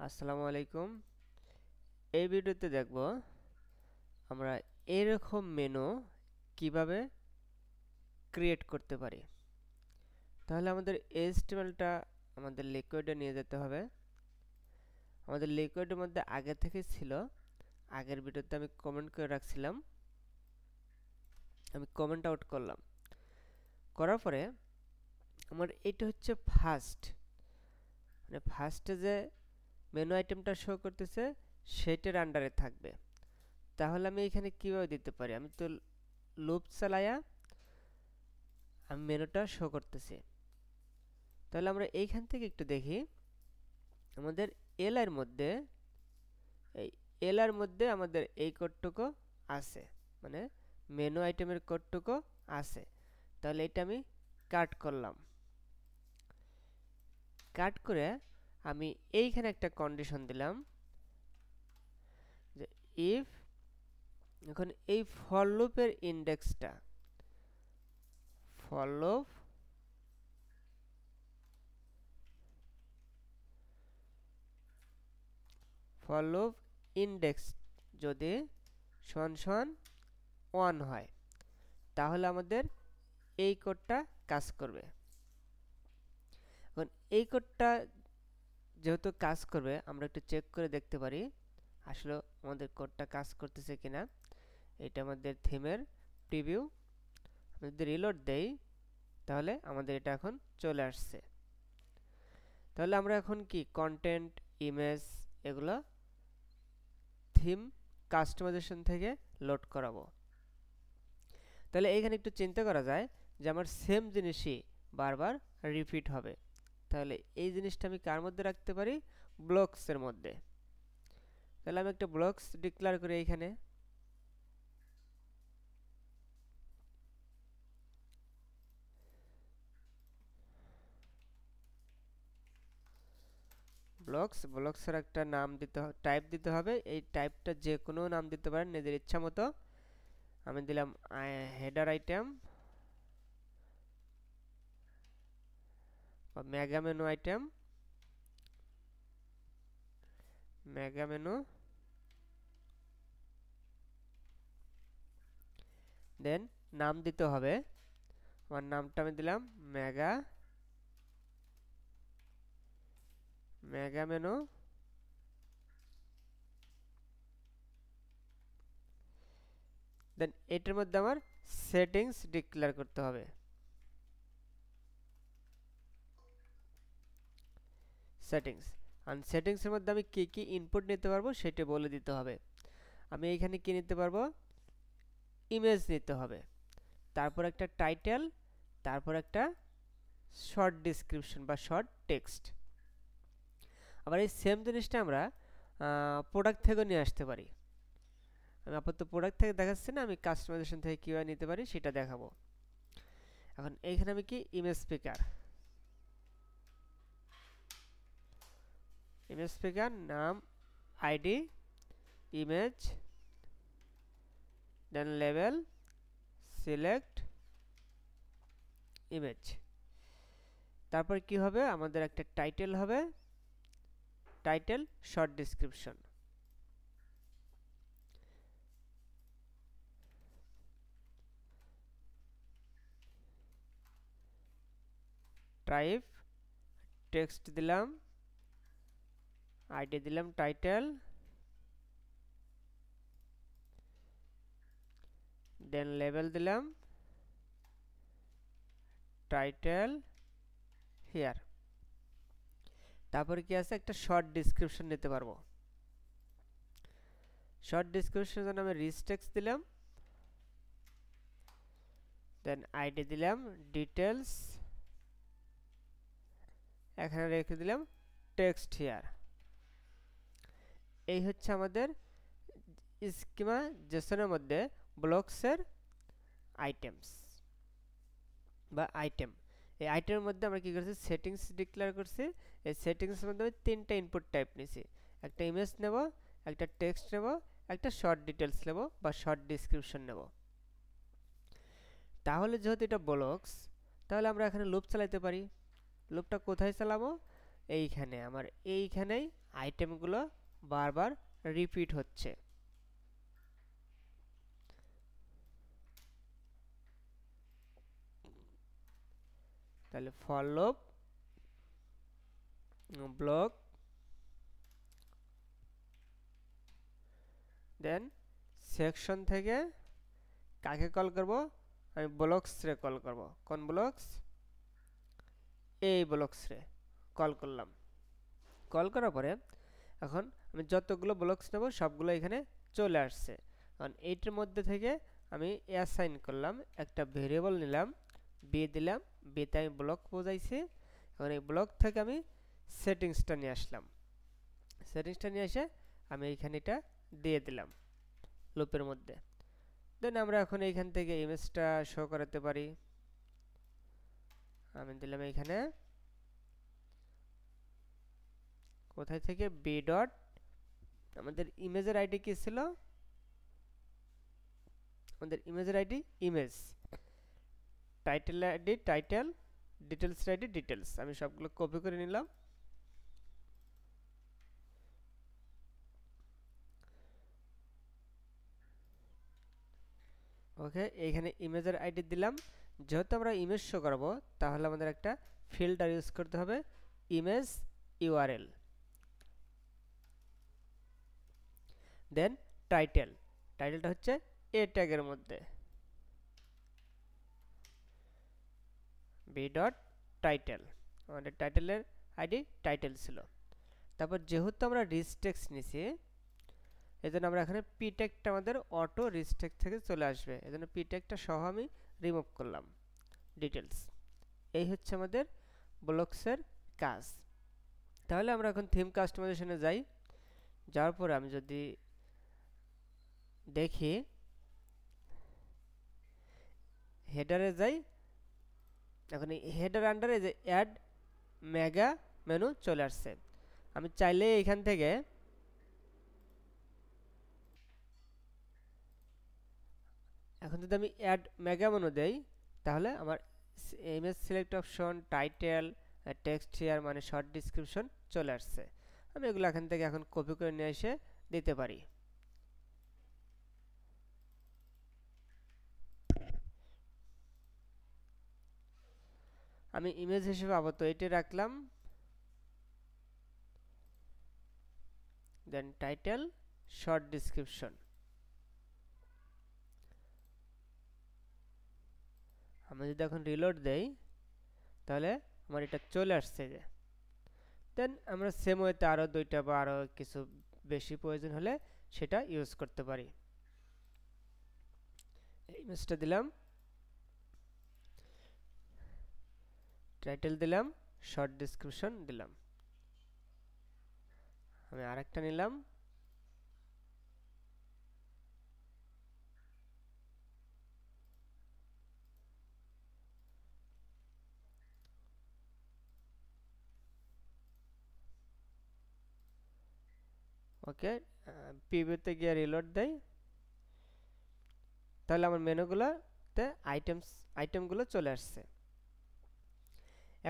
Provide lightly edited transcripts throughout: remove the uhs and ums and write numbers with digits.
আসসালামু আলাইকুম। এই ভিডিওতে দেখব আমরা এরকম মেনু কিভাবে ক্রিয়েট করতে পারি। তাহলে আমাদের HTML-টা আমাদের লিকুইডে নিয়ে যেতে হবে। আমাদের লিকুইডের মধ্যে আগে থেকে ছিল, আগের ভিডিওতে আমি কমেন্ট করে রাখছিলাম, আমি কমেন্ট আউট করলাম। করার পরে আমার এটা হচ্ছে ফার্স্ট, মানে ফার্স্টে যে মেনু আইটেমটা শো করতেছে সেটার আন্ডারে থাকবে। তাহলে আমি এখানে কিভাবে দিতে পারি? আমি তো লুপ চালায়া আমি মেনুটা শো করতেছি। তাহলে আমরা এইখান থেকে একটু দেখি আমাদের এল এর মধ্যে, এই এল এর মধ্যে আমাদের এই কোডটুকু আছে, মানে মেনু আইটেমের কোডটুকু আছে। তাহলে এটা আমি কাট করলাম। কাট করে আমি এইখানে একটা কন্ডিশন দিলাম যে ইফ, এখন এই ফর লুপের ইন্ডেক্সটা ফর লুপ ইন্ডেক্স যদি সমান সমান 1 হয় তাহলে আমাদের এই কোডটা কাজ করবে। এখন এই কোডটা যেহেতু কাজ করবে, আমরা একটু চেক করে দেখতে পারি আসলে আমাদের কোডটা কাজ করতেছে কিনা। এটা আমাদের থিমের প্রিভিউ। আমি যদি রিলোড দেই তাহলে আমাদের এটা এখন চলে আসছে। তাহলে আমরা এখন কি কন্টেন্ট, ইমেজ এগুলো থিম কাস্টমাইজেশন থেকে লোড করাবো। তাহলে এখানে একটু চিন্তা করা যায় যে আমার সেম জিনিসই বারবার রিপিট হবে। তাহলে এই জিনিসটা আমি কার মধ্যে রাখতে পারি? ব্লকসের মধ্যে। তাহলে আমি একটা ব্লকস ডিক্লেয়ার করি এইখানে। ব্লকসের একটা নাম দিতে হবে, টাইপ দিতে হবে। এই টাইপটা যে কোনো নাম দিতে পারেন নিজের ইচ্ছা মতো। আমি দিলাম হেডার আইটেম বা mega menu item, mega menu. Then নাম দিতে হবে, আমার নামটা আমি দিলাম মেগা মেনু। দেন এটার মধ্যে আমার সেটিংস ডিক্লেয়ার করতে হবে। সেটিংস, আর সেটিংসের মধ্যে আমি কি কি ইনপুট নিতে পারবো সেটা বলে দিতে হবে। আমি এইখানে কি নিতে পারবো? ইমেজ নিতে হবে, তারপর একটা টাইটেল, তারপর একটা শর্ট ডিসক্রিপশন বা শর্ট টেক্সট। আবার এই সেম জিনিসটা আমরা প্রোডাক্ট থেকেও নিয়ে আসতে পারি। আমি আপাতত প্রোডাক্ট থেকে দেখাচ্ছি না, আমি কাস্টমাইজেশন থেকে কীভাবে নিতে পারি সেটা দেখাবো। এখন এইখানে আমি কি ইমেজ স্পিকার নাম, আইডি, ইমেজ, দেন লেভেল, সিলেক্ট ইমেজ। তারপর কি হবে? আমাদের একটা টাইটেল হবে, title short description. Type text দিলাম, আইডি দিলাম টাইটেল, দেন লেভেল দিলাম টাইটেল হিয়ার। তারপরে কি আছে? একটা শর্ট ডিসক্রিপশন নিতে পারবো। শর্ট ডিসক্রিপশনের জন্য আমি রিচ টেক্সট দিলাম, দেন আইডি দিলাম ডিটেলস, এখানে রেখে দিলাম টেক্সট হিয়ার। এই হচ্ছে আমাদের স্কিমা জেসনের মধ্যে ব্লকসের আইটেমস বা আইটেম। এই আইটেমের মধ্যে আমরা কি করছি? সেটিংস ডিক্লেয়ার করছি। এই সেটিংসের মধ্যে আমি তিনটা ইনপুট টাইপ নিছি, একটা ইমেজ নেব, একটা টেক্সট নেব, একটা শর্ট ডিটেলস নেব বা শর্ট ডিসক্রিপশন নেব। তাহলে যেহেতু এটা ব্লকস, তাহলে আমরা এখানে লুপ চালাতে পারি। লুপটা কোথায় চালাবো? এইখানে আমার এইখানেই আইটেমগুলো বারবার রিপিট হচ্ছে। তাহলে for loop block then section থেকে কাকে কল করব, আমি ব্লকস রে কল করব। কোন ব্লকস? এই ব্লকস রে কল করলাম। কল করার পরে এখন আমি যতগুলো ব্লকস নেব সবগুলো এখানে চলে আসছে। কারণ এইটার মধ্যে থেকে আমি অ্যাসাইন করলাম, একটা ভেরিয়েবল নিলাম, বি দিলাম, বিতে আমি ব্লক বোঝাইছি। এখন এই ব্লক থেকে আমি সেটিংসটা নিয়ে আসলাম, সেটিংসটা নিয়ে এসে আমি এইখানে এটা দিয়ে দিলাম লুপের মধ্যে। দেন আমরা এখন এইখান থেকে ইমেজটা শো করাতে পারি। আমি দিলাম এইখানে, কোথায় থেকে, বি ডট, আমাদের ইমেজের আইডি কি ছিল, আমাদের ইমেজের ID image, title ID title, details ID details. আমি সবগুলো কপি করে নিলাম। ওকে, এইখানে ইমেজের আইডি দিলাম। যেহেতু আমরা ইমেজ শো করাবো তাহলে আমাদের একটা ফিল্টার ইউজ করতে হবে, ইমেজ ইউআরএল। দেন টাইটেল, টাইটেলটা হচ্ছে এ ট্যাগের মধ্যে, বি ডট টাইটেল, আমাদের টাইটেলের আইডি টাইটেল ছিল। তারপর যেহেতু আমরা রিস্টেক্স নিছি এজন্য আমরা এখানে পি ট্যাগটা আমাদের অটো রিস্টেক্ট থেকে চলে আসবে, এজন্য পি ট্যাগটা সহ আমি রিমুভ করলাম, ডিটেলস। এই হচ্ছে আমাদের ব্লকসের কাজ। তাহলে আমরা এখন থিম কাস্টমাইজেশনে যাই। যাওয়ার পরে আমি যদি দেখি হেডারে যাই, এখন এই হেডার আন্ডারে যে অ্যাড মেগা মেনু চলে আসছে। আমি চাইলে এখান থেকে এখন যদি আমি অ্যাড মেগা মেনু দেই তাহলে আমার image select option, title, text here মানে শর্ট ডিসক্রিপশন চলে আসছে। আমি এগুলো এখান থেকে এখন কপি করে নিয়ে এসে দিতে পারি। আমি ইমেজ হিসেবে আপাতত এটি রাখলাম, দেন টাইটেল, শর্ট ডিসক্রিপশন। আমি যদি এখন রিলোড দেই তাহলে আমার এটা চলে আসছে যে। দেন আমরা সেম ওয়েতে আরও দুইটা বা আরও কিছু বেশি প্রয়োজন হলে সেটা ইউজ করতে পারি। ইমেজটা দিলাম, টাইটেল দিলাম, শর্ট ডিসক্রিপশন দিলাম। আমি আরেকটা নিলাম, ওকে, পিভিতে গিয়ে রিলোড দেই, তাহলে আমার মেনুগুলোতে আইটেমগুলো চলে আসছে।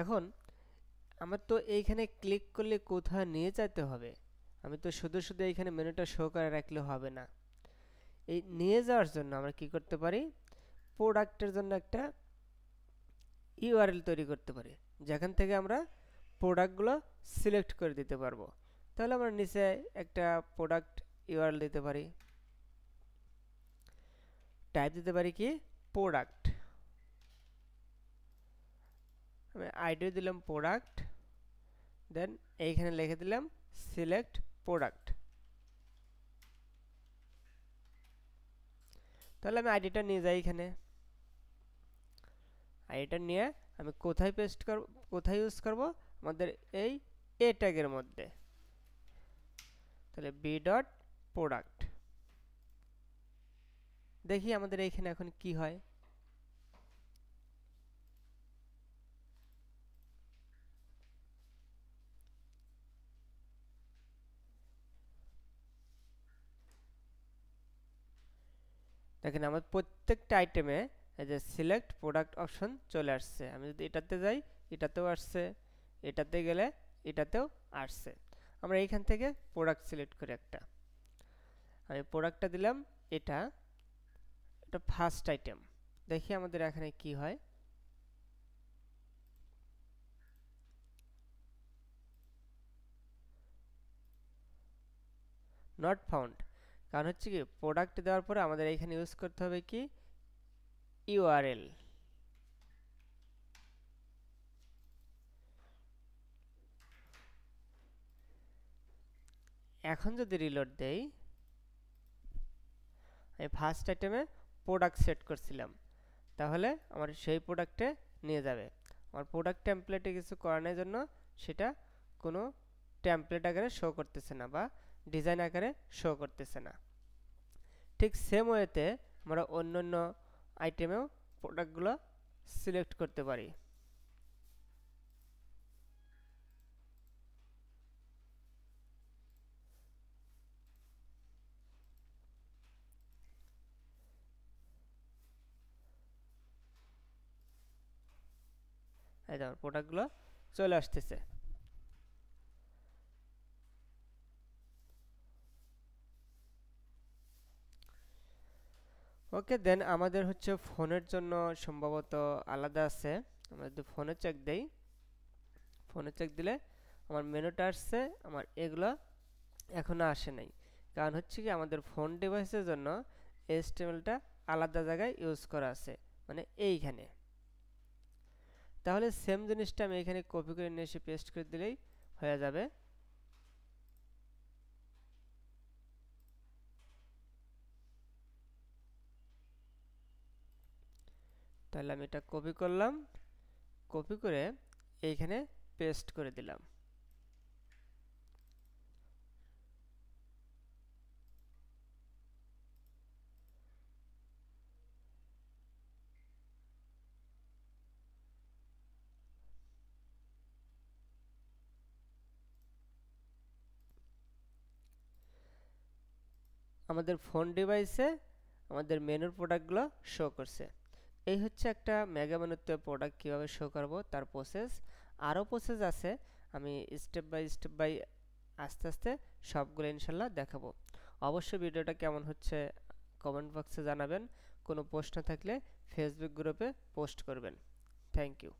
এখন আমার তো এইখানে ক্লিক করলে কোথাও নিয়ে যেতে হবে, আমি তো শুধু শুধু এইখানে মেনুটা শো করে রাখলে হবে না। এই নিয়ে যাওয়ার জন্য আমরা কি করতে পারি, প্রোডাক্টের জন্য একটা ইউআরএল তৈরি করতে পারি, যেখান থেকে আমরা প্রোডাক্টগুলো সিলেক্ট করে দিতে পারবো। তাহলে আমরা নিচে একটা প্রোডাক্ট ইউআরএল দিতে পারি, টাইপ দিতে পারি কি, প্রোডাক্ট। আমি আইডি দিলাম প্রোডাক্ট, দেন এইখানে লিখে দিলাম সিলেক্ট প্রোডাক্ট। তাহলে আমি আইডিটা নিয়ে যাই, এখানে আইডিটা নিয়ে আমি কোথায় পেস্ট করব, কোথায় ইউজ করব, আমাদের এই এ ট্যাগের মধ্যে। তাহলে বি ডট প্রোডাক্ট, দেখি আমাদের এইখানে এখন কি হয়। দেখেন আমার প্রত্যেকটা আইটেমে এই যে সিলেক্ট প্রোডাক্ট অপশন চলে আসছে। আমি যদি এটাতে যাই এটাতেও আসছে, এটাতে গেলে এটাতেও আসছে। আমরা এইখান থেকে প্রোডাক্ট সিলেক্ট করি একটা, আমি প্রোডাক্টটা দিলাম, এটা ফার্স্ট আইটেম। দেখি আমাদের এখানে কি হয়। নট ফাউন্ড, কারণ হচ্ছে কি প্রোডাক্ট দেওয়ার পরে আমাদের এখানে ইউজ করতে হবে কি ইউআরএল। এখন যদি রিলোড দেই, আমি ফার্স্ট আইটেমে প্রোডাক্ট সেট করছিলাম, তাহলে আমার সেই প্রোডাক্টে নিয়ে যাবে। আমার প্রোডাক্ট টেমপ্লেটে কিছু করানোর জন্য সেটা কোনো টেমপ্লেট আকারে শো করতেছে না বা ডিজাইন আকারে শো করতেছে না। ঠিক সেম ওয়েতে আমরা অন্য অন্য আইটেমেও প্রোডাক্টগুলো সিলেক্ট করতে পারি। এই দেখুন প্রোডাক্টগুলো চলে আসতেছে। ওকে, দেন আমাদের হচ্ছে ফোনের জন্য সম্ভবত আলাদা আছে। আমরা যদি ফোনে চেক দেই, ফোনে চেক দিলে আমার মেনুটা আসছে, আমার এগুলো এখনো আসে নাই। কারণ হচ্ছে কি আমাদের ফোন ডিভাইসের জন্য HTML-টা আলাদা জায়গায় ইউজ করা আছে, মানে এইখানে। তাহলে সেম জিনিসটা আমি এখানে কপি করে নিয়ে এসে পেস্ট করে দিলেই হয়ে যাবে। তাহলে আমি এটা কপি করলাম, কপি করে এইখানে পেস্ট করে দিলাম। আমাদের ফোন ডিভাইসে আমাদের মেনুর প্রোডাক্টগুলো শো করছে। এই হচ্ছে একটা মেগা মেনুতে প্রোডাক্ট কীভাবে শো করব তার প্রসেস। আরও প্রসেস আছে, আমি স্টেপ বাই আস্তে আস্তে সবগুলো ইনশাল্লাহ দেখাবো। অবশ্যই ভিডিওটা কেমন হচ্ছে কমেন্ট বক্সে জানাবেন। কোনো প্রশ্ন থাকলে ফেসবুক গ্রুপে পোস্ট করবেন। Thank you.